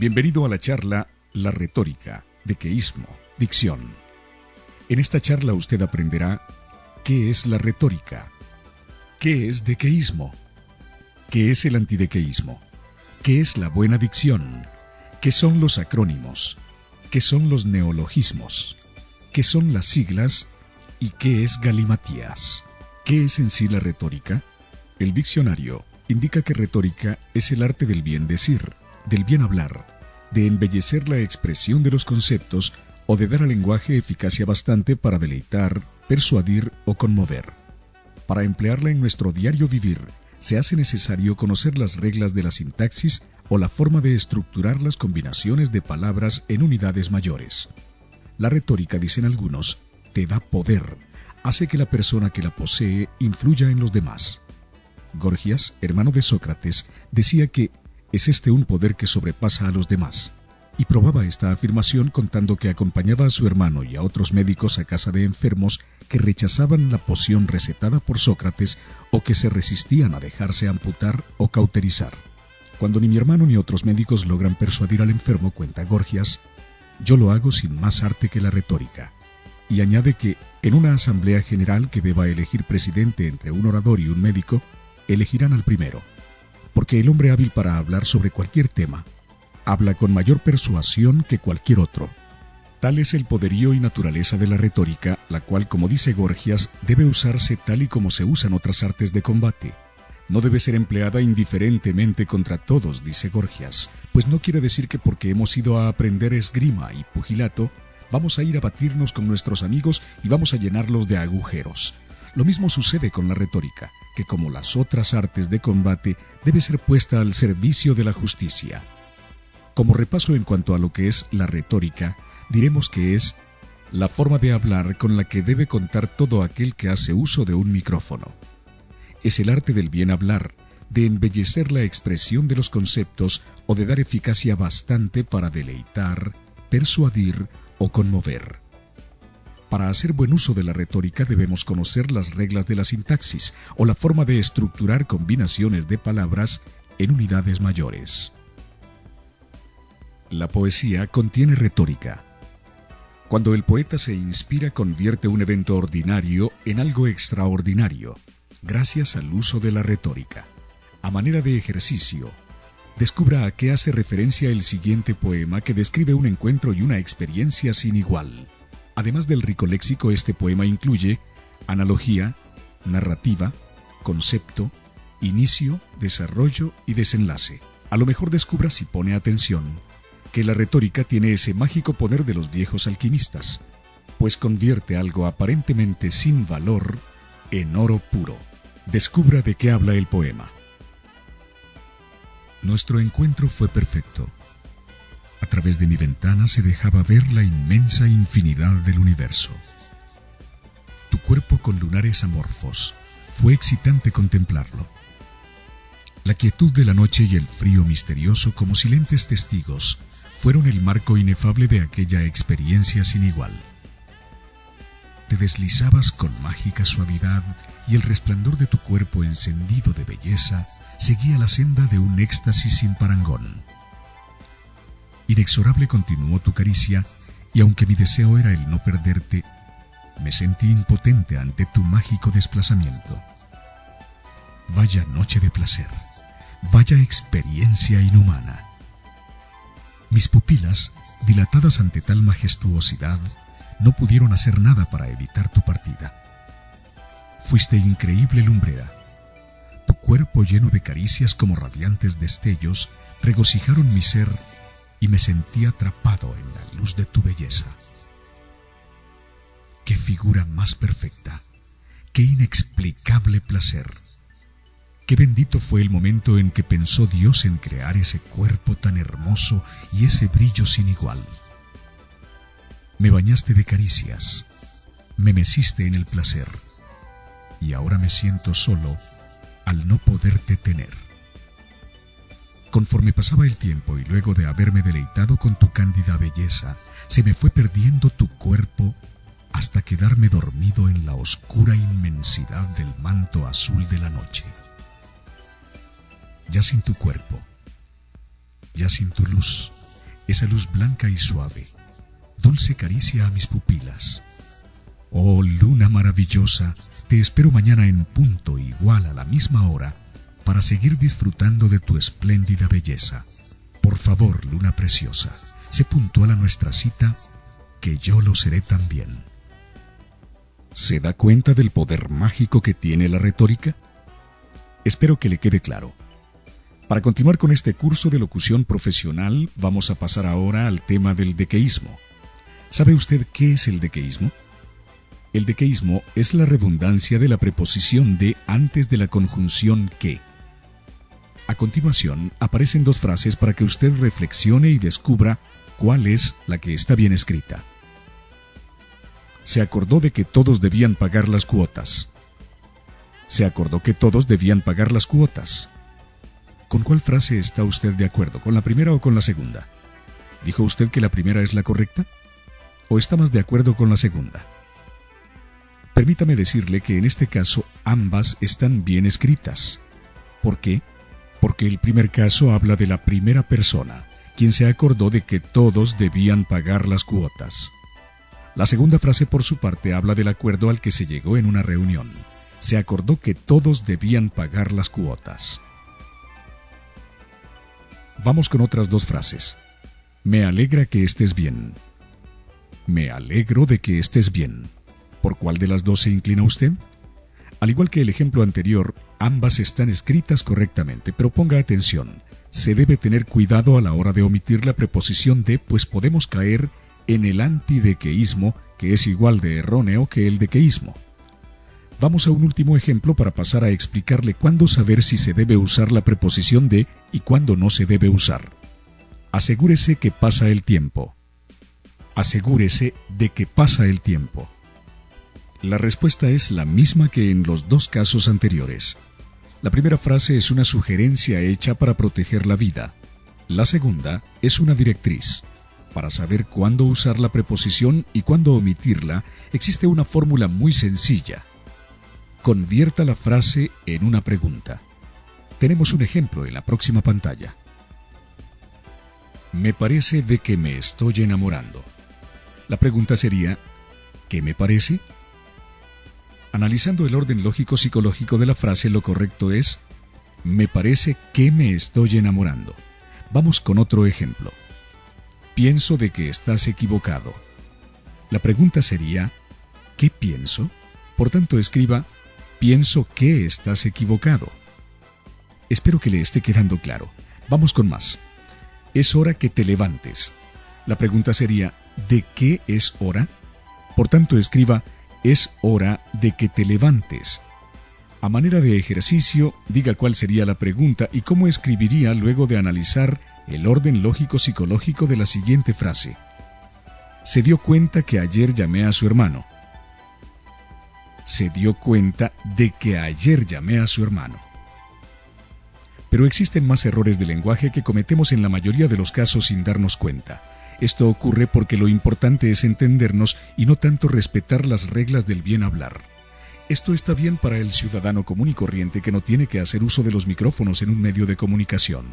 Bienvenido a la charla La retórica, dequeísmo, dicción. En esta charla usted aprenderá qué es la retórica, qué es dequeísmo, qué es el antidequeísmo, qué es la buena dicción, qué son los acrónimos, qué son los neologismos, qué son las siglas y qué es galimatías. ¿Qué es en sí la retórica? El diccionario indica que retórica es el arte del bien decir, del bien hablar, de embellecer la expresión de los conceptos o de dar al lenguaje eficacia bastante para deleitar, persuadir o conmover. Para emplearla en nuestro diario vivir, se hace necesario conocer las reglas de la sintaxis o la forma de estructurar las combinaciones de palabras en unidades mayores. La retórica, dicen algunos, te da poder, hace que la persona que la posee influya en los demás. Gorgias, hermano de Sócrates, decía que es este un poder que sobrepasa a los demás, y probaba esta afirmación contando que acompañaba a su hermano y a otros médicos a casa de enfermos que rechazaban la poción recetada por Sócrates o que se resistían a dejarse amputar o cauterizar. Cuando ni mi hermano ni otros médicos logran persuadir al enfermo, cuenta Gorgias, yo lo hago sin más arte que la retórica. Y añade que en una asamblea general que deba elegir presidente entre un orador y un médico, elegirán al primero, porque el hombre hábil para hablar sobre cualquier tema habla con mayor persuasión que cualquier otro. Tal es el poderío y naturaleza de la retórica, la cual, como dice Gorgias, debe usarse tal y como se usan otras artes de combate. No debe ser empleada indiferentemente contra todos, dice Gorgias, pues no quiere decir que porque hemos ido a aprender esgrima y pugilato, vamos a ir a batirnos con nuestros amigos y vamos a llenarlos de agujeros. Lo mismo sucede con la retórica, que como las otras artes de combate, debe ser puesta al servicio de la justicia. Como repaso en cuanto a lo que es la retórica, diremos que es la forma de hablar con la que debe contar todo aquel que hace uso de un micrófono. Es el arte del bien hablar, de embellecer la expresión de los conceptos o de dar eficacia bastante para deleitar, persuadir o conmover. Para hacer buen uso de la retórica debemos conocer las reglas de la sintaxis o la forma de estructurar combinaciones de palabras en unidades mayores. La poesía contiene retórica. Cuando el poeta se inspira, convierte un evento ordinario en algo extraordinario, gracias al uso de la retórica. A manera de ejercicio, descubra a qué hace referencia el siguiente poema que describe un encuentro y una experiencia sin igual. Además del rico léxico, este poema incluye analogía, narrativa, concepto, inicio, desarrollo y desenlace. A lo mejor descubra, si pone atención, que la retórica tiene ese mágico poder de los viejos alquimistas, pues convierte algo aparentemente sin valor en oro puro. Descubra de qué habla el poema. Nuestro encuentro fue perfecto. A través de mi ventana se dejaba ver la inmensa infinidad del universo. Tu cuerpo con lunares amorfos, fue excitante contemplarlo. La quietud de la noche y el frío misterioso, como silentes testigos, fueron el marco inefable de aquella experiencia sin igual. Te deslizabas con mágica suavidad y el resplandor de tu cuerpo encendido de belleza seguía la senda de un éxtasis sin parangón. Inexorable continuó tu caricia, y aunque mi deseo era el no perderte, me sentí impotente ante tu mágico desplazamiento. Vaya noche de placer, vaya experiencia inhumana. Mis pupilas, dilatadas ante tal majestuosidad, no pudieron hacer nada para evitar tu partida. Fuiste increíble lumbrera. Tu cuerpo lleno de caricias como radiantes destellos regocijaron mi ser y me sentí atrapado en la luz de tu belleza. ¡Qué figura más perfecta! ¡Qué inexplicable placer! Qué bendito fue el momento en que pensó Dios en crear ese cuerpo tan hermoso y ese brillo sin igual. Me bañaste de caricias, me meciste en el placer, y ahora me siento solo al no poderte tener. Conforme pasaba el tiempo y luego de haberme deleitado con tu cándida belleza, se me fue perdiendo tu cuerpo hasta quedarme dormido en la oscura inmensidad del manto azul de la noche. Ya sin tu cuerpo, ya sin tu luz, esa luz blanca y suave, dulce caricia a mis pupilas. Oh luna maravillosa, te espero mañana en punto igual a la misma hora para seguir disfrutando de tu espléndida belleza. Por favor, luna preciosa, sé puntual a nuestra cita, que yo lo seré también. ¿Se da cuenta del poder mágico que tiene la retórica? Espero que le quede claro. Para continuar con este curso de locución profesional, vamos a pasar ahora al tema del dequeísmo. ¿Sabe usted qué es el dequeísmo? El dequeísmo es la redundancia de la preposición de antes de la conjunción que. A continuación, aparecen dos frases para que usted reflexione y descubra cuál es la que está bien escrita. Se acordó de que todos debían pagar las cuotas. Se acordó que todos debían pagar las cuotas. ¿Con cuál frase está usted de acuerdo? ¿Con la primera o con la segunda? ¿Dijo usted que la primera es la correcta? ¿O está más de acuerdo con la segunda? Permítame decirle que en este caso ambas están bien escritas. ¿Por qué? Porque el primer caso habla de la primera persona, quien se acordó de que todos debían pagar las cuotas. La segunda frase, por su parte, habla del acuerdo al que se llegó en una reunión. Se acordó que todos debían pagar las cuotas. Vamos con otras dos frases. Me alegra que estés bien. Me alegro de que estés bien. ¿Por cuál de las dos se inclina usted? Al igual que el ejemplo anterior, ambas están escritas correctamente, pero ponga atención. Se debe tener cuidado a la hora de omitir la preposición de, pues podemos caer en el antidequeísmo, que es igual de erróneo que el dequeísmo. Vamos a un último ejemplo para pasar a explicarle cuándo saber si se debe usar la preposición de y cuándo no se debe usar. Asegúrese que pasa el tiempo. Asegúrese de que pasa el tiempo. La respuesta es la misma que en los dos casos anteriores. La primera frase es una sugerencia hecha para proteger la vida. La segunda es una directriz. Para saber cuándo usar la preposición y cuándo omitirla, existe una fórmula muy sencilla. Convierta la frase en una pregunta. Tenemos un ejemplo en la próxima pantalla. Me parece de que me estoy enamorando. La pregunta sería, ¿qué me parece? Analizando el orden lógico-psicológico de la frase, lo correcto es, me parece que me estoy enamorando. Vamos con otro ejemplo. Pienso de que estás equivocado. La pregunta sería, ¿qué pienso? Por tanto, escriba, pienso que estás equivocado. Espero que le esté quedando claro. Vamos con más. Es hora que te levantes. La pregunta sería, ¿de qué es hora? Por tanto, escriba, es hora de que te levantes. A manera de ejercicio, diga cuál sería la pregunta y cómo escribiría luego de analizar el orden lógico-psicológico de la siguiente frase. Se dio cuenta que ayer llamé a su hermano. Se dio cuenta de que ayer llamé a su hermano. Pero existen más errores de lenguaje que cometemos en la mayoría de los casos sin darnos cuenta. Esto ocurre porque lo importante es entendernos y no tanto respetar las reglas del bien hablar. Esto está bien para el ciudadano común y corriente que no tiene que hacer uso de los micrófonos en un medio de comunicación.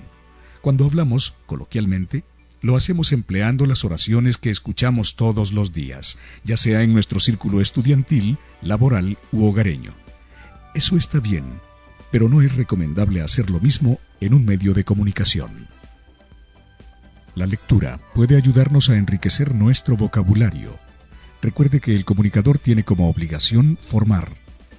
Cuando hablamos, coloquialmente, lo hacemos empleando las oraciones que escuchamos todos los días, ya sea en nuestro círculo estudiantil, laboral u hogareño. Eso está bien, pero no es recomendable hacer lo mismo en un medio de comunicación. La lectura puede ayudarnos a enriquecer nuestro vocabulario. Recuerde que el comunicador tiene como obligación formar.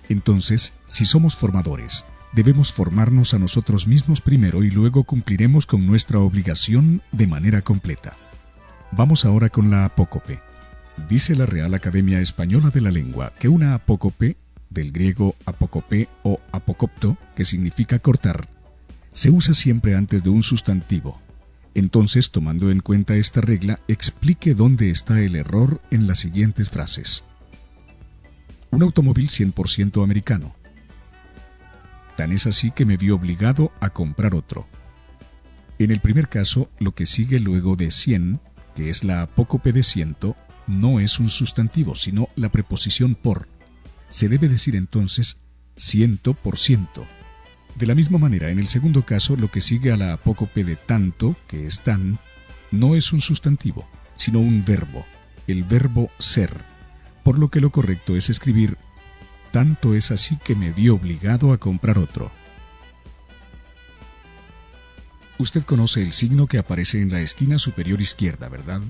Entonces, si somos formadores, debemos formarnos a nosotros mismos primero y luego cumpliremos con nuestra obligación de manera completa. Vamos ahora con la apócope. Dice la Real Academia Española de la Lengua que una apócope, del griego apócope o apocopto, que significa cortar, se usa siempre antes de un sustantivo. Entonces, tomando en cuenta esta regla, explique dónde está el error en las siguientes frases. Un automóvil 100% americano. Tan es así que me vi obligado a comprar otro. En el primer caso, lo que sigue luego de 100, que es la apócope de ciento, no es un sustantivo, sino la preposición por. Se debe decir entonces 100%. De la misma manera, en el segundo caso, lo que sigue a la apócope de tanto, que es tan, no es un sustantivo, sino un verbo, el verbo ser, por lo que lo correcto es escribir: tanto es así que me vi obligado a comprar otro. Usted conoce el signo que aparece en la esquina superior izquierda, ¿verdad?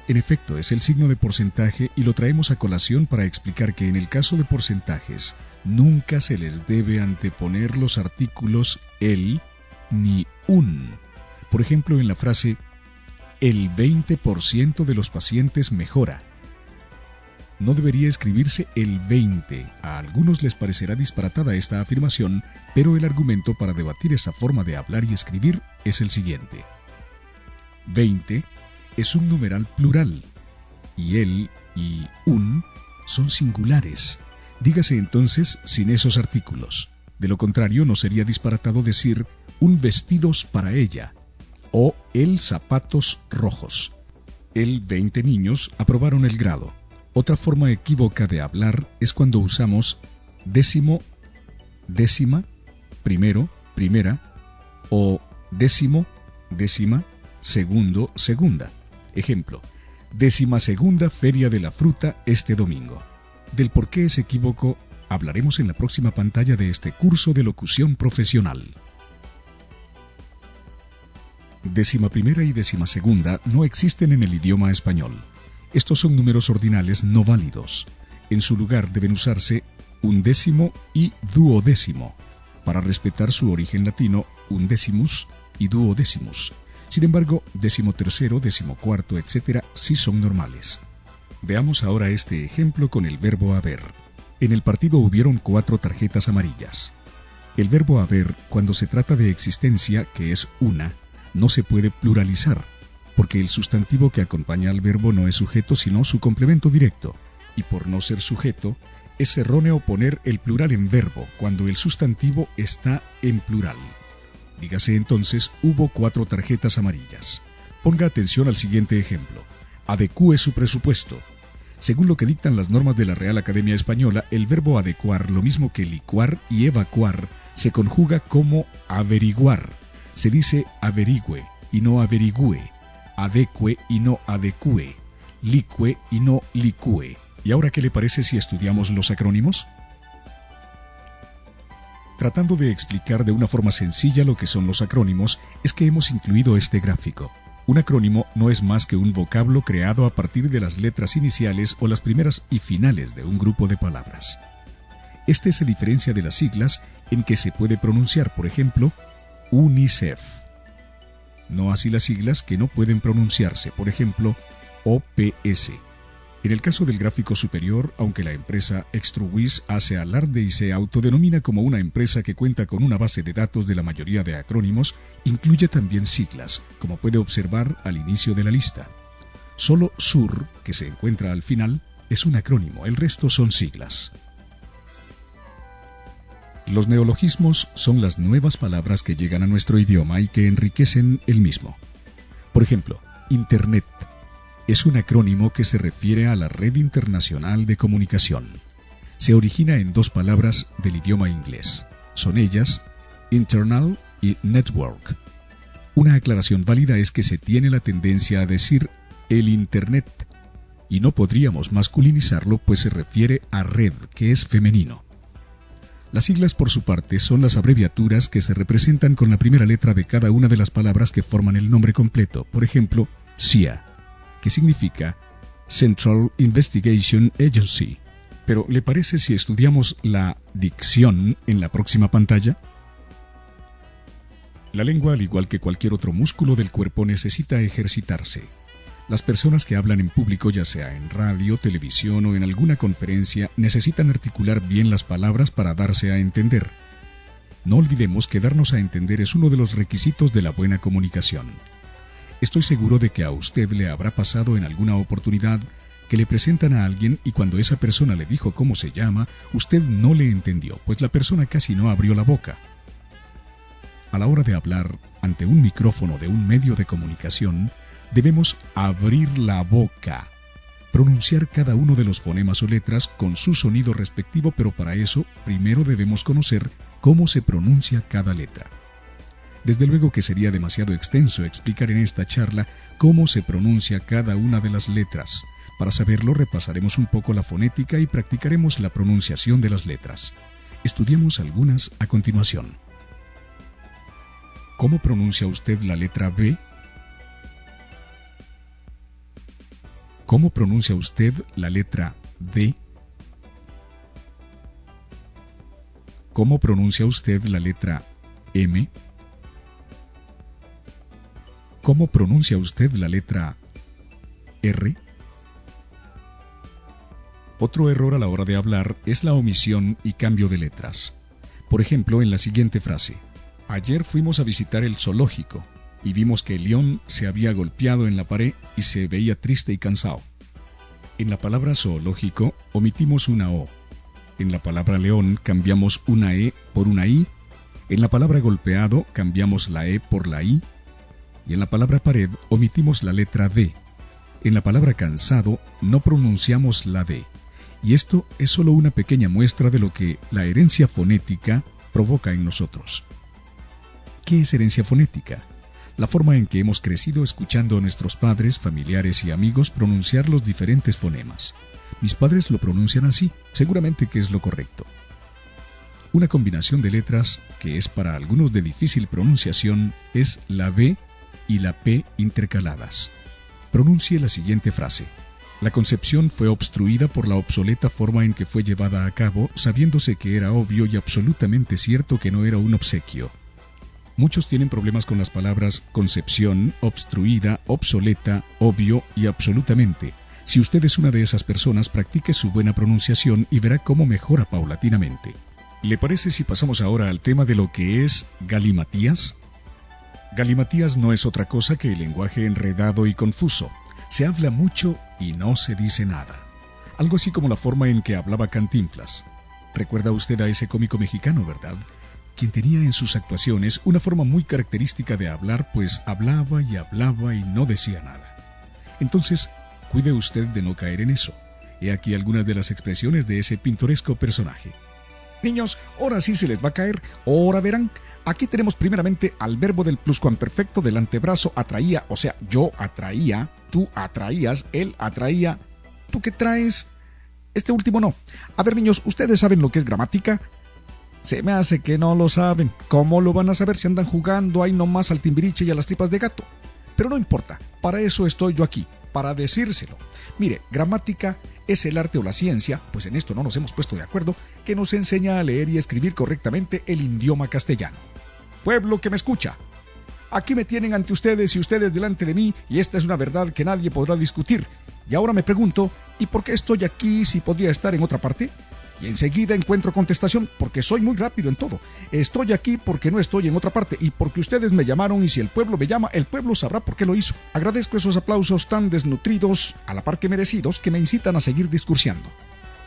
En efecto, es el signo de porcentaje y lo traemos a colación para explicar que en el caso de porcentajes nunca se les debe anteponer los artículos el ni un. Por ejemplo, en la frase el 20% de los pacientes mejora, no debería escribirse el 20. A algunos les parecerá disparatada esta afirmación, pero el argumento para debatir esa forma de hablar y escribir es el siguiente. 20 es un numeral plural, y el y un son singulares. Dígase entonces sin esos artículos. De lo contrario, no sería disparatado decir un vestidos para ella, o el zapatos rojos. El 20 niños aprobaron el grado. Otra forma equívoca de hablar es cuando usamos décimo, décima, primero, primera, o décimo, décima, segundo, segunda. Ejemplo: 12ª Feria de la Fruta este domingo. Del por qué es equívoco hablaremos en la próxima pantalla de este curso de locución profesional. 11ª y 12ª no existen en el idioma español. Estos son números ordinales no válidos. En su lugar deben usarse undécimo y duodécimo, para respetar su origen latino undécimus y duodécimus. Sin embargo, 13º, 14º, etc. sí son normales. Veamos ahora este ejemplo con el verbo haber. En el partido hubieron 4 tarjetas amarillas. El verbo haber, cuando se trata de existencia, que es una, no se puede pluralizar, porque el sustantivo que acompaña al verbo no es sujeto sino su complemento directo, y por no ser sujeto, es erróneo poner el plural en verbo cuando el sustantivo está en plural. Dígase entonces, hubo 4 tarjetas amarillas. Ponga atención al siguiente ejemplo. Adecúe su presupuesto. Según lo que dictan las normas de la Real Academia Española, el verbo adecuar, lo mismo que licuar y evacuar, se conjuga como averiguar. Se dice averigüe y no averigüe, adecue y no adecue, licue y no licue. ¿Y ahora qué le parece si estudiamos los acrónimos? Tratando de explicar de una forma sencilla lo que son los acrónimos, es que hemos incluido este gráfico. Un acrónimo no es más que un vocablo creado a partir de las letras iniciales o las primeras y finales de un grupo de palabras. Este se diferencia de las siglas en que se puede pronunciar, por ejemplo, UNICEF. No así las siglas que no pueden pronunciarse, por ejemplo, OPS. En el caso del gráfico superior, aunque la empresa Extruwis hace alarde y se autodenomina como una empresa que cuenta con una base de datos de la mayoría de acrónimos, incluye también siglas, como puede observar al inicio de la lista. Solo SUR, que se encuentra al final, es un acrónimo, el resto son siglas. Los neologismos son las nuevas palabras que llegan a nuestro idioma y que enriquecen el mismo. Por ejemplo, Internet es un acrónimo que se refiere a la Red Internacional de Comunicación. Se origina en 2 palabras del idioma inglés. Son ellas internal y network. Una aclaración válida es que se tiene la tendencia a decir el Internet, y no podríamos masculinizarlo pues se refiere a red, que es femenino. Las siglas, por su parte, son las abreviaturas que se representan con la primera letra de cada una de las palabras que forman el nombre completo. Por ejemplo, CIA, que significa Central Investigation Agency. Pero, ¿le parece si estudiamos la dicción en la próxima pantalla? La lengua, al igual que cualquier otro músculo del cuerpo, necesita ejercitarse. Las personas que hablan en público, ya sea en radio, televisión o en alguna conferencia, necesitan articular bien las palabras para darse a entender. No olvidemos que darnos a entender es uno de los requisitos de la buena comunicación. Estoy seguro de que a usted le habrá pasado en alguna oportunidad que le presentan a alguien y cuando esa persona le dijo cómo se llama, usted no le entendió, pues la persona casi no abrió la boca. A la hora de hablar ante un micrófono de un medio de comunicación, debemos abrir la boca, pronunciar cada uno de los fonemas o letras con su sonido respectivo, pero para eso primero debemos conocer cómo se pronuncia cada letra. Desde luego que sería demasiado extenso explicar en esta charla cómo se pronuncia cada una de las letras. Para saberlo, repasaremos un poco la fonética y practicaremos la pronunciación de las letras. Estudiemos algunas a continuación. ¿Cómo pronuncia usted la letra B? ¿Cómo pronuncia usted la letra D? ¿Cómo pronuncia usted la letra M? ¿Cómo pronuncia usted la letra R? Otro error a la hora de hablar es la omisión y cambio de letras. Por ejemplo, en la siguiente frase: ayer fuimos a visitar el zoológico y vimos que el león se había golpeado en la pared y se veía triste y cansado. En la palabra zoológico omitimos una O. En la palabra león cambiamos una E por una I. En la palabra golpeado cambiamos la E por la I. Y en la palabra pared omitimos la letra D. En la palabra cansado no pronunciamos la D. Y esto es solo una pequeña muestra de lo que la herencia fonética provoca en nosotros. ¿Qué es herencia fonética? La forma en que hemos crecido escuchando a nuestros padres, familiares y amigos pronunciar los diferentes fonemas. Mis padres lo pronuncian así, seguramente que es lo correcto. Una combinación de letras que es para algunos de difícil pronunciación es la B y la P intercaladas. Pronuncie la siguiente frase: la concepción fue obstruida por la obsoleta forma en que fue llevada a cabo, sabiéndose que era obvio y absolutamente cierto que no era un obsequio. Muchos tienen problemas con las palabras concepción, obstruida, obsoleta, obvio y absolutamente. Si usted es una de esas personas, practique su buena pronunciación y verá cómo mejora paulatinamente. ¿Le parece si pasamos ahora al tema de lo que es galimatías? Galimatías no es otra cosa que el lenguaje enredado y confuso. Se habla mucho y no se dice nada. Algo así como la forma en que hablaba Cantinflas. ¿Recuerda usted a ese cómico mexicano, verdad? Quien tenía en sus actuaciones una forma muy característica de hablar, pues hablaba y no decía nada. Entonces, cuide usted de no caer en eso. He aquí algunas de las expresiones de ese pintoresco personaje. Niños, ahora sí se les va a caer, ahora verán. Aquí tenemos primeramente al verbo del pluscuamperfecto del antebrazo atraía, o sea, yo atraía, tú atraías, él atraía. ¿Tú qué traes? Este último no. A ver, niños, ¿ustedes saben lo que es gramática? Se me hace que no lo saben. ¿Cómo lo van a saber si andan jugando ahí nomás al timbiriche y a las tripas de gato? Pero no importa, para eso estoy yo aquí, para decírselo. Mire, gramática es el arte o la ciencia, pues en esto no nos hemos puesto de acuerdo, que nos enseña a leer y escribir correctamente el idioma castellano. Pueblo que me escucha, aquí me tienen ante ustedes y ustedes delante de mí, y esta es una verdad que nadie podrá discutir. Y ahora me pregunto, ¿y por qué estoy aquí si podría estar en otra parte? Y enseguida encuentro contestación, porque soy muy rápido en todo. Estoy aquí porque no estoy en otra parte, y porque ustedes me llamaron, y si el pueblo me llama, el pueblo sabrá por qué lo hizo. Agradezco esos aplausos tan desnutridos, a la par que merecidos, que me incitan a seguir discursiando.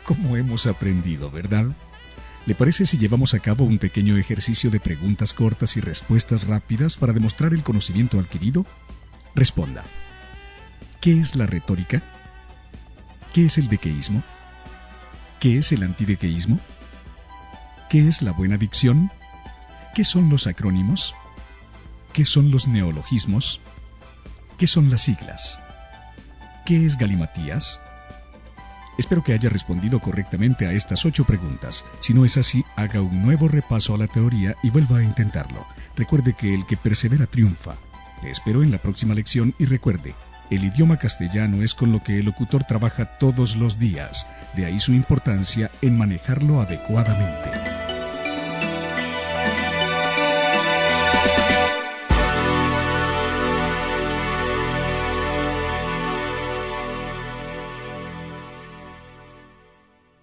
¿Cómo hemos aprendido, verdad? ¿Le parece si llevamos a cabo un pequeño ejercicio de preguntas cortas y respuestas rápidas para demostrar el conocimiento adquirido? Responda. ¿Qué es la retórica? ¿Qué es el dequeísmo? ¿Qué es el antidequeísmo? ¿Qué es la buena dicción? ¿Qué son los acrónimos? ¿Qué son los neologismos? ¿Qué son las siglas? ¿Qué es galimatías? Espero que haya respondido correctamente a estas 8 preguntas. Si no es así, haga un nuevo repaso a la teoría y vuelva a intentarlo. Recuerde que el que persevera triunfa. Le espero en la próxima lección y recuerde, el idioma castellano es con lo que el locutor trabaja todos los días. De ahí su importancia en manejarlo adecuadamente.